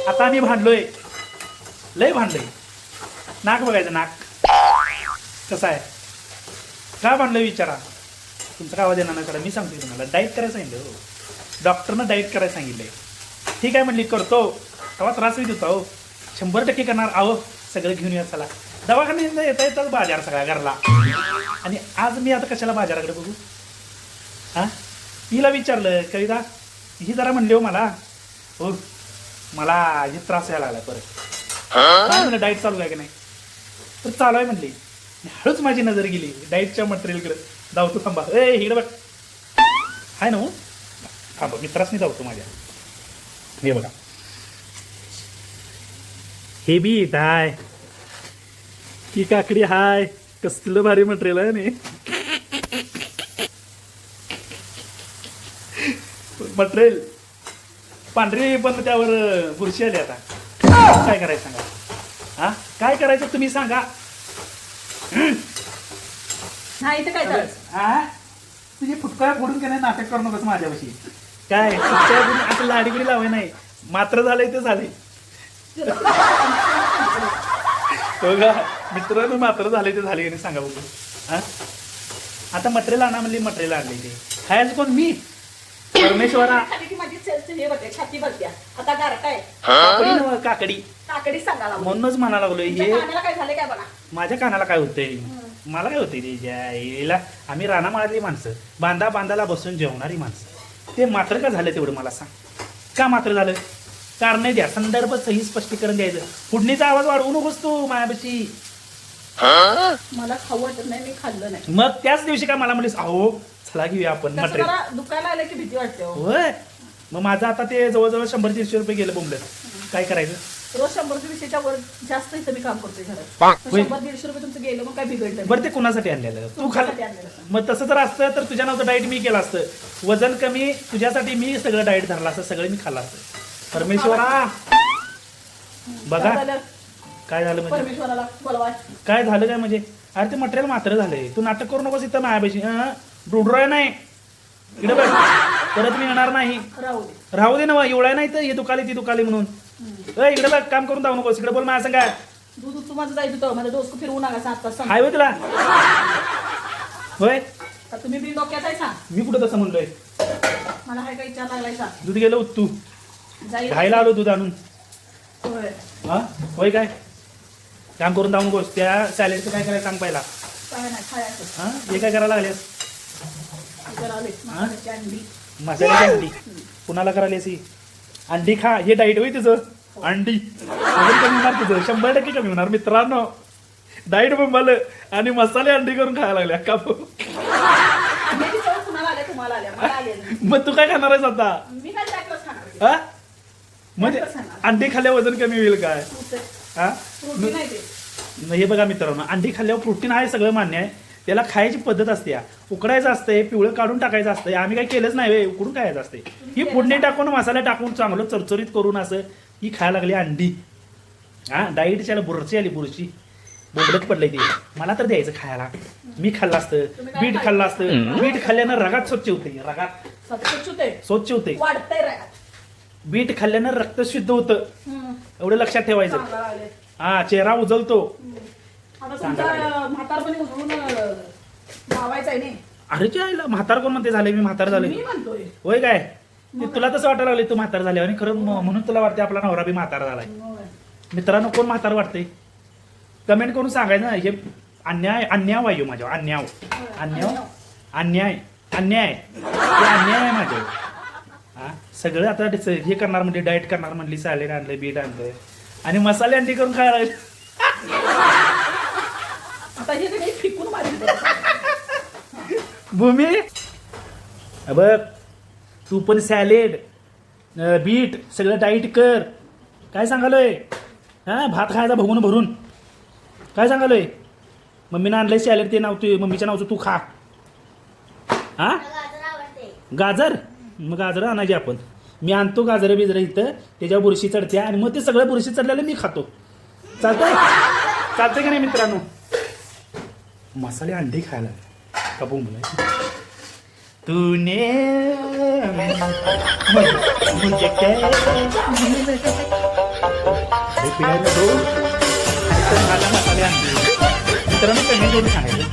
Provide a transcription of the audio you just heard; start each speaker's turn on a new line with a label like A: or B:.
A: आता आम्ही भांडलोय, लय भांडलोय. नाक बघायचं, नाक कसं आहे, का भांडलोय विचारा. तुमचा काय आवाज येणार नाही. मी सांगतोय तुम्हाला, डाईट करायला सांगितलं हो. डॉक्टरनं डाईट करायला सांगितलंय. ठीक आहे म्हणली, करतो. तेव्हा त्रास होईल होता हो, 100% करणार. आहो सगळं घेऊन या, चला दवाखान्यात येता येतात बाजार सगळा घरला. आणि आज मी आता कशाला बाजाराकडे बघू. हां, हिला विचारलं, कविता ही जरा म्हणली हो मला, हो मला हे त्रास यायला लागला परत. काय म्हणलं, डाईट चालू आहे की नाही. तर चालू आहे म्हणली. हळूच माझी नजर गेली डाईटच्या मटेरियलकडे. धावतो, थांबा, ए इकडे बघ, आहे ना हो, थांबा मित्रासनी धावतो माझ्या. हे बघा, हे बीट हाय, ही काकडी हाय, कसलं भारी मटेरियल आहे नाही. मटेरियल पांढरी पण त्यावर बुरशी आली. आता काय करायचं सांगा. हा, काय करायचं तुम्ही सांगा. तुझी फुटकाळ्या फोडून की नाही नाटक करू नकोस माझ्यापाशी. काय फुटकाळ्या फोडून असं लाडीगिरी लावाय नाही. मात्र झालंय ते झाले. मित्रांनो, मात्र झाले ते झाले आणि सांगा बघू. हा, आता मटेरियल आणा म्हणली, मटेरियल आणले. ते खायचं कोण, मी परमेश्वरा. काकडी म्हणूनच म्हणा लागलोय. हे माझ्या कानाला काय होतंय, मला काय होतंय त्याच्या. आम्ही रानामाळातली माणसं, बांधा बांधाला बसून जेवणारी माणसं. ते मात्र का झालं तेवढं मला सांग. का मात्र झालं, कारण द्या, संदर्भ सही स्पष्टीकरण द्यायचं. फुडणीचा आवाज वाढवू नकोस तू माझ्यापाशी.
B: मला खाऊ वाटत नाही, मी खाल्लं नाही.
A: मग त्याच दिवशी का मला म्हणलीस, अहो चला घेऊया आपण मटेरियल.
B: दुकान आलं की भीती वाटते.
A: होय, मग माझं आता ते जवळजवळ 100-150 रुपये गेलं बोंबलं. काय करायचं.
B: रोज 100-200 वर जास्त इथं मी काम करतोय घरात. 100-150 रुपये तुमचं गेलं, मग काय बिघडलं.
A: बरं, ते कुणासाठी आणलेलं तू खाल. मग तसं जर असतं तर तुझ्या नावचं डाईट मी केलं असतं. वजन कमी तुझ्यासाठी मी सगळं डाईट धरलं असतं, सगळं मी खाल्लं असतं. परमेश्वरा बघा काय झालं म्हणजे.
B: परमेश्वराला बोलवा.
A: काय झालं काय म्हणजे. अरे ते मटेरियल मात्र झालंय. तू नाटक करू नकोस इथं माझ्यापाशी. डुडरोय नाही इकडे बघ, परत मी येणार नाही. राहू दे ना, एवढा नाही तर हे दुखाली ती दुखाली म्हणून. इकडे बघ, काम करून जाऊ नकोस. इकडे बोल माझ्या संग.
B: दूध तू माझं जायचं, माझं डोसकं फिरवू नका. 7 तास
A: हाय होय तुला. होय,
B: तुम्ही बी डोक्यात आहे. सांग,
A: मी कुठं तसं म्हणलोय.
B: मला काय काय विचार लागलाय. सांग,
A: दूध गेलं तू खायला आलो दूध आणून. हा होय, काय काम करून जाऊ नकोस. त्या सॅलेडचं काय करायचं सांग पहिला. हा, हे काय करायला लागलेस. मसाल्याची अंडी कुणाला करायला अशी. अंडी खा, हे डाईट होई तुझं. अंडी कमी होणार तुझं, 100% कमी होणार. मित्रांनो, डाईट बोंबाल आणि मसाले अंडी करून खायला लागल्या का. मग तू काय खाणार आहेस आता. हा, म्हणजे अंडी खाल्ल्यावर वजन कमी होईल काय. हा, हे बघा मित्रांनो, अंडी खाल्ल्यावर प्रोटीन आहे, सगळं मान्य आहे. त्याला खायची पद्धत असते. उकडायचं असतंय, पिवळं काढून टाकायचं असतंय. आम्ही काय केलंच नाही, उकडून खायचं असते. ही फोडणी टाकून मसाला टाकून चांगलं चरचरीत करून असं ही खायला लागली अंडी. हा, डाईटच्या बुरशी आली, बुरशी बोबडत पडलंय ते. मला तर द्यायचं खायला. मी खाल्लं असतं, बीट खाल्लं असतं. बीट खाल्ल्यानं रगात स्वच्छ होते, रगात स्वच्छ होते. बीट खाल्ल्यानं रक्त शुद्ध होतं, एवढं लक्षात ठेवायचं. हा, चेहरा उजळतो. अरे आईला म्हातार कोण म्हणते झाले, मी म्हातार झाले होय काय. तुला तसं वाटायला लागले तू म्हातार झाले, आणि खरं म्हणून तुला वाटते आपला नवरा बी म्हातार झालाय. मित्रांनो, कोण म्हातार वाटतंय कमेंट करून सांगायचं ना. हे अन्याय, अन्याय वायू माझ्यावर. अन्याय अन्याय अन्याय अन्याय अन्याय आहे माझ्यावर. हा, सगळं आता हे करणार म्हणजे डाएट करणार म्हणली. सॅलेड आणलं, बीट आणलं आणि मसाले अंडी करून खायला लागले. भूमी बघ, तू पण सॅलेड बीट सगळं डाईट कर. काय सांगालोय. हा, भात खायचा भरून भरून. काय सांगालोय. मम्मीनं आणलंय सॅलेड, ते नाव तू मम्मीच्या नावचं तू खा. हा, गाजर, मग गाजर आणायची आपण. मी आणतो गाजरं बिजरं इथं, त्याच्यावर बुरशी चढते आणि मग ते सगळं बुरशी चढलेलं मी खातो. चालतंय, चालतंय की नाही मित्रांनो. मसाले अंडी खायला का बोंबलाय. तूने मुझे पिढ्याला दो आणि तर माझा मसाले आणले मित्रांनो कमी जोडून सांगायचं